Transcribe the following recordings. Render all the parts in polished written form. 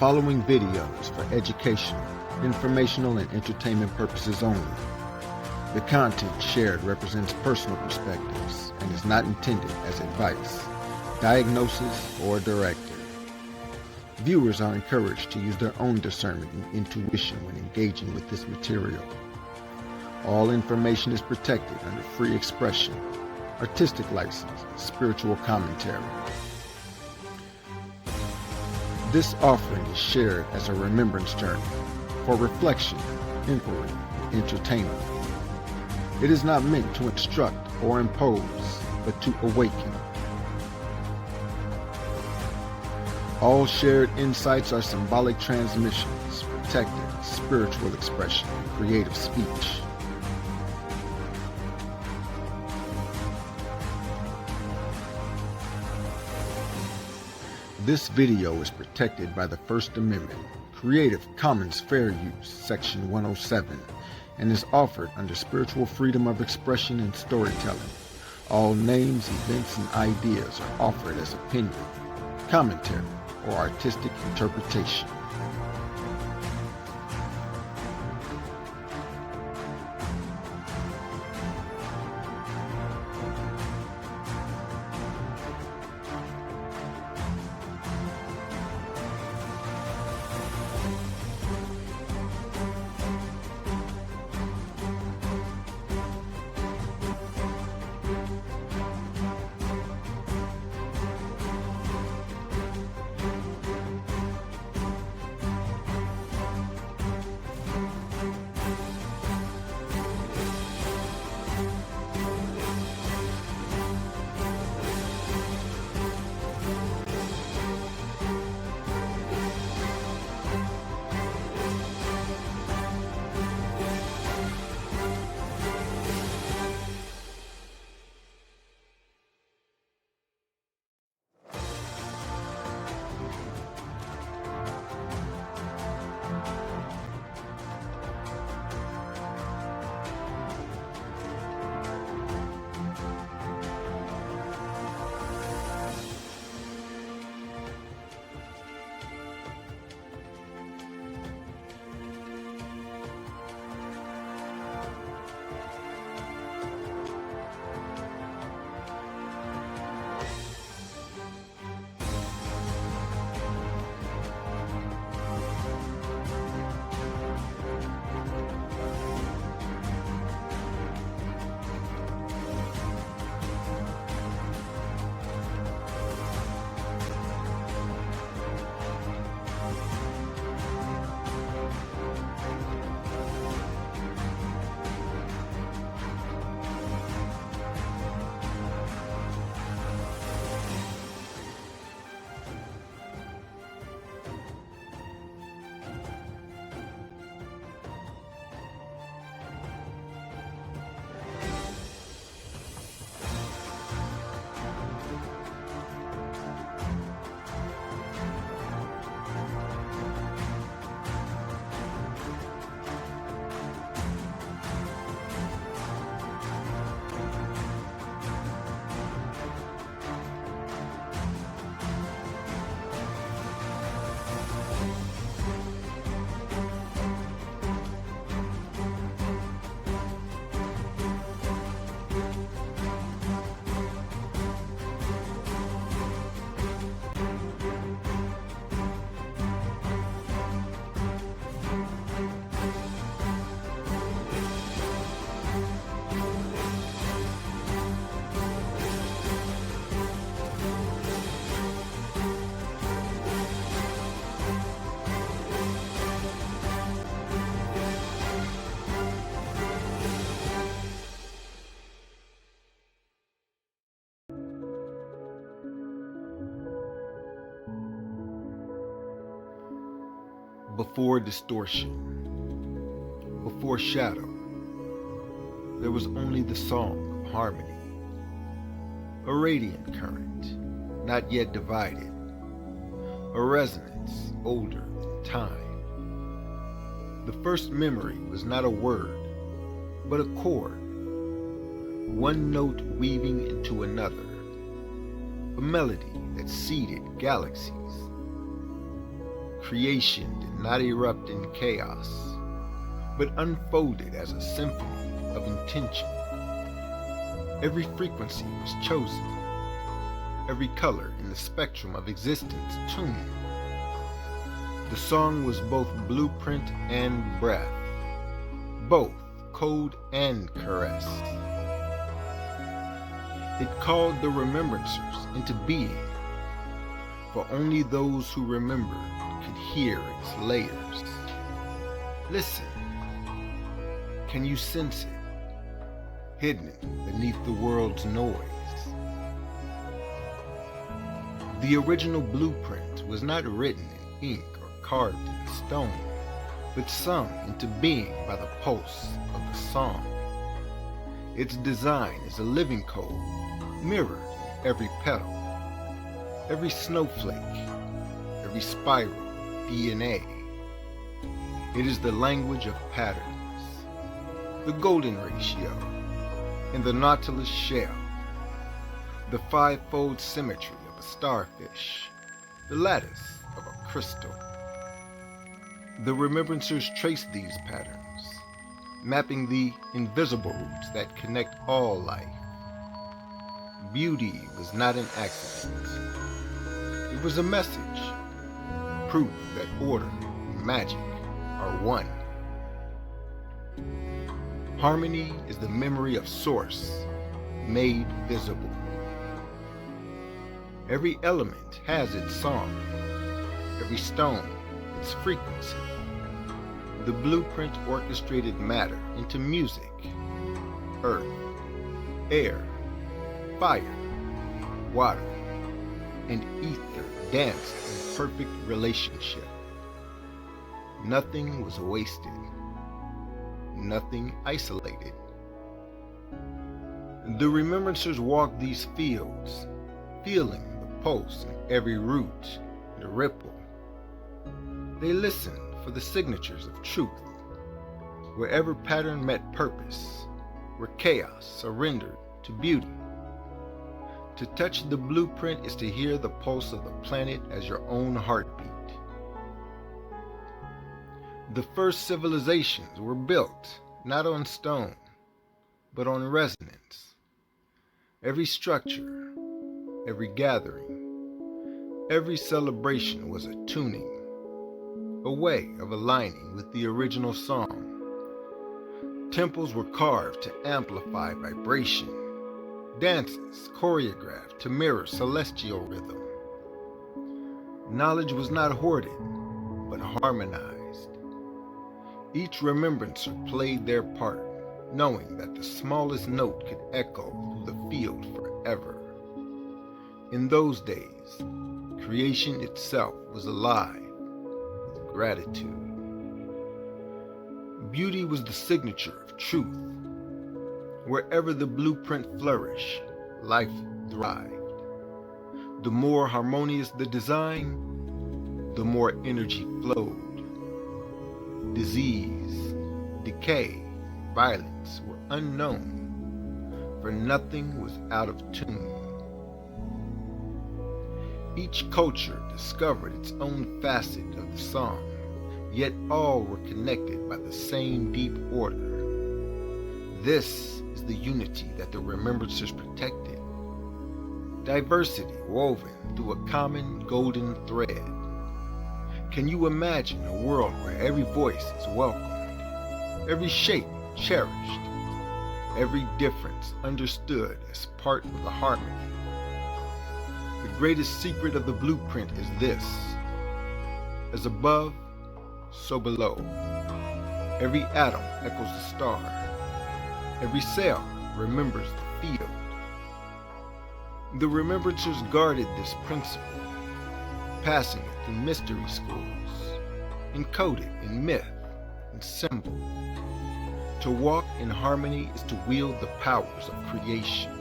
following video is for educational, informational, and entertainment purposes only. The content shared represents personal perspectives and is not intended as advice, diagnosis, or directive. Viewers are encouraged to use their own discernment and intuition when engaging with this material. All information is protected under free expression, artistic license, and spiritual commentary. This offering is shared as a remembrance journey for reflection, inquiry, and entertainment. It is not meant to instruct or impose, but to awaken. All shared insights are symbolic transmissions, protected as spiritual expression and creative speech. This video is protected by the First Amendment, Creative Commons Fair Use, Section 107, and is offered under spiritual freedom of expression and storytelling. All names, events, and ideas are offered as opinion, commentary, or artistic interpretation. Before distortion, before shadow, there was only the song of harmony, a radiant current, not yet divided, a resonance older than time. The first memory was not a word, but a chord, one note weaving into another, a melody that seeded galaxies, creation did not erupt in chaos, but unfolded as a symphony of intention. Every frequency was chosen, every color in the spectrum of existence tuned. The song was both blueprint and breath, both code and caress. It called the Remembrancers into being, for only those who remembered could hear its layers. Listen, can you sense it, hidden beneath the world's noise? The original blueprint was not written in ink or carved in stone, but sung into being by the pulse of the song. Its design is a living code, mirrored in every petal, every snowflake, every spiral DNA. It is the language of patterns, the golden ratio, and the nautilus shell, the fivefold symmetry of a starfish, the lattice of a crystal. The Remembrancers trace these patterns, mapping the invisible roots that connect all life. Beauty was not an accident. It was a message, proof that order and magic are one. Harmony is the memory of source made visible. Every element has its song, every stone its frequency. The blueprint orchestrated matter into music, earth, air, fire, water, and ether danced in perfect relationship. Nothing was wasted, nothing isolated. The Remembrancers walked these fields, feeling the pulse in every root and ripple. They listened for the signatures of truth, wherever pattern met purpose, where chaos surrendered to beauty. To touch the blueprint is to hear the pulse of the planet as your own heartbeat. The first civilizations were built not on stone, but on resonance. Every structure, every gathering, every celebration was a tuning, a way of aligning with the original song. Temples were carved to amplify vibration, dances choreographed to mirror celestial rhythm. Knowledge was not hoarded, but harmonized. Each remembrancer played their part, knowing that the smallest note could echo through the field forever. In those days, creation itself was alive with gratitude. Beauty was the signature of truth. Wherever the blueprint flourished, life thrived. The more harmonious the design, the more energy flowed. Disease, decay, violence were unknown, for nothing was out of tune. Each culture discovered its own facet of the song, yet all were connected by the same deep order. This is the unity that the Remembrancers protected. Diversity woven through a common golden thread. Can you imagine a world where every voice is welcomed, every shape cherished, every difference understood as part of the harmony? The greatest secret of the blueprint is this: as above, so below. Every atom echoes the star. Every cell remembers the field. The Remembrancers guarded this principle, passing it through mystery schools, encoded in myth and symbol. To walk in harmony is to wield the powers of creation.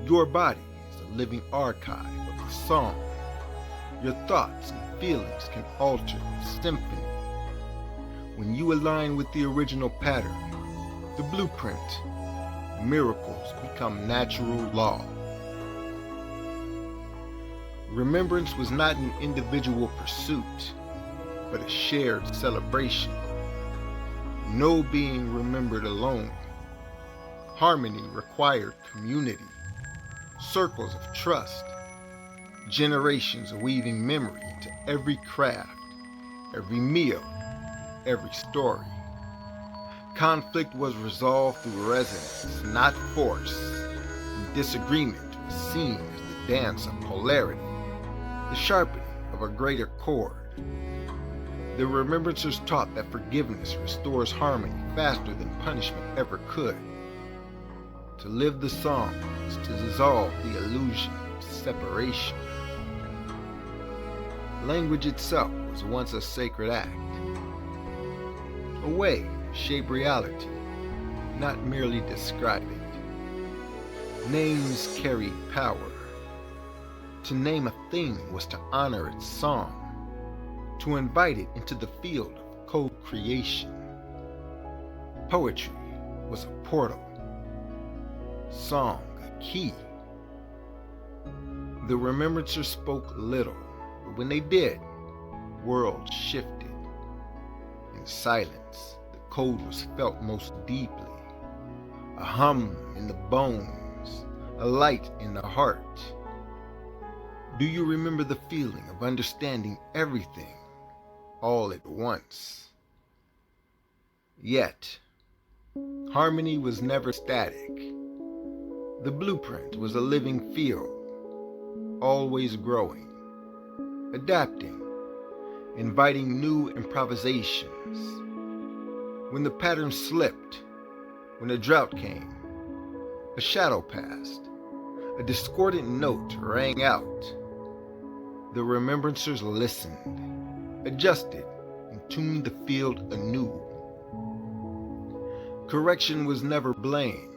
Your body is a living archive of the song. Your thoughts and feelings can alter the symphony. When you align with the original pattern, the blueprint, miracles become natural law. Remembrance was not an individual pursuit, but a shared celebration. No being remembered alone. Harmony required community, circles of trust, generations weaving memory into every craft, every meal, every story. Conflict was resolved through resonance, not force. And disagreement was seen as the dance of polarity, the sharpening of a greater chord. The Remembrancers taught that forgiveness restores harmony faster than punishment ever could. To live the song is to dissolve the illusion of separation. Language itself was once a sacred act, a way to shape reality, not merely describe it. Names carried power. To name a thing was to honor its song, to invite it into the field of co-creation. Poetry was a portal, song a key. The Remembrancers spoke little, but when they did, worlds shifted. In silence, the code was felt most deeply. A hum in the bones, a light in the heart. Do you remember the feeling of understanding everything all at once? Yet, harmony was never static. The blueprint was a living field, always growing, adapting, inviting new improvisations. When the pattern slipped, when a drought came, a shadow passed, a discordant note rang out, the Remembrancers listened, adjusted, and tuned the field anew. Correction was never blame.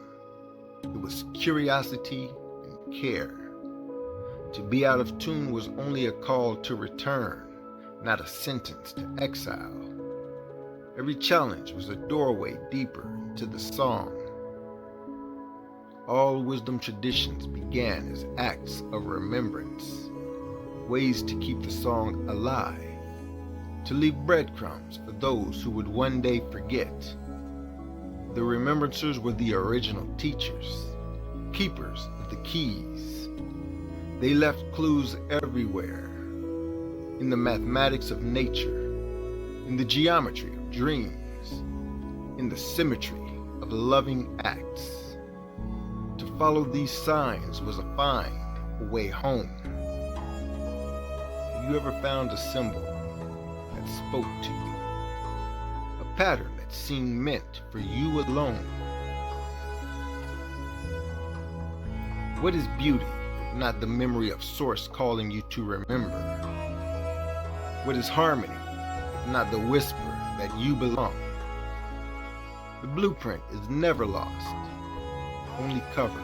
It was curiosity and care. To be out of tune was only a call to return, not a sentence to exile. Every challenge was a doorway deeper into the song. All wisdom traditions began as acts of remembrance, ways to keep the song alive, to leave breadcrumbs for those who would one day forget. The Remembrancers were the original teachers, keepers of the keys. They left clues everywhere, in the mathematics of nature, in the geometry of dreams, in the symmetry of loving acts. To follow these signs was a find, a way home. Have you ever found a symbol that spoke to you? A pattern that seemed meant for you alone? What is beauty if not the memory of Source calling you to remember? What is harmony if not the whisper that you belong? The blueprint is never lost, only covered,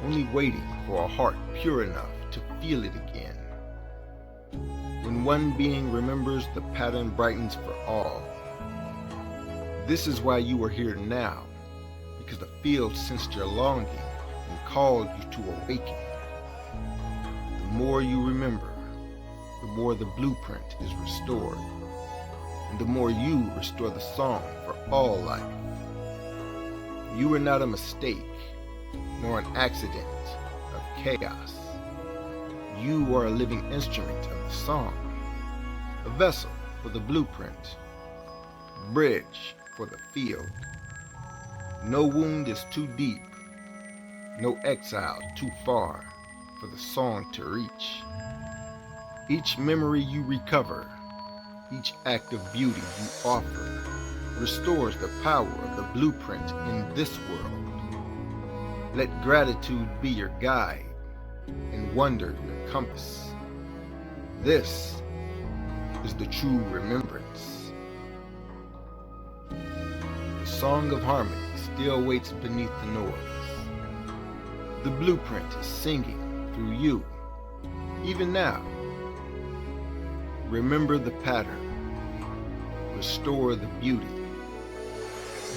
only waiting for a heart pure enough to feel it again. When one being remembers, the pattern brightens for all. This is why you are here now, because the field sensed your longing and called you to awaken. The more you remember, the more the blueprint is restored, and the more you restore the song for all life. You are not a mistake, nor an accident of chaos. You are a living instrument of the song, a vessel for the blueprint, bridge for the field. No wound is too deep, no exile too far for the song to reach. Each memory you recover, each act of beauty you offer, restores the power of the blueprint in this world. Let gratitude be your guide and wonder your compass. This is the true remembrance. The song of harmony still waits beneath the noise. The blueprint is singing through you, even now. Remember the pattern. Restore the beauty.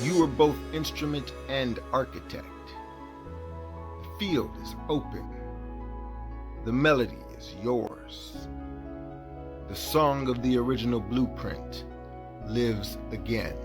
You are both instrument and architect. The field is open. The melody is is yours. The song of the original blueprint lives again.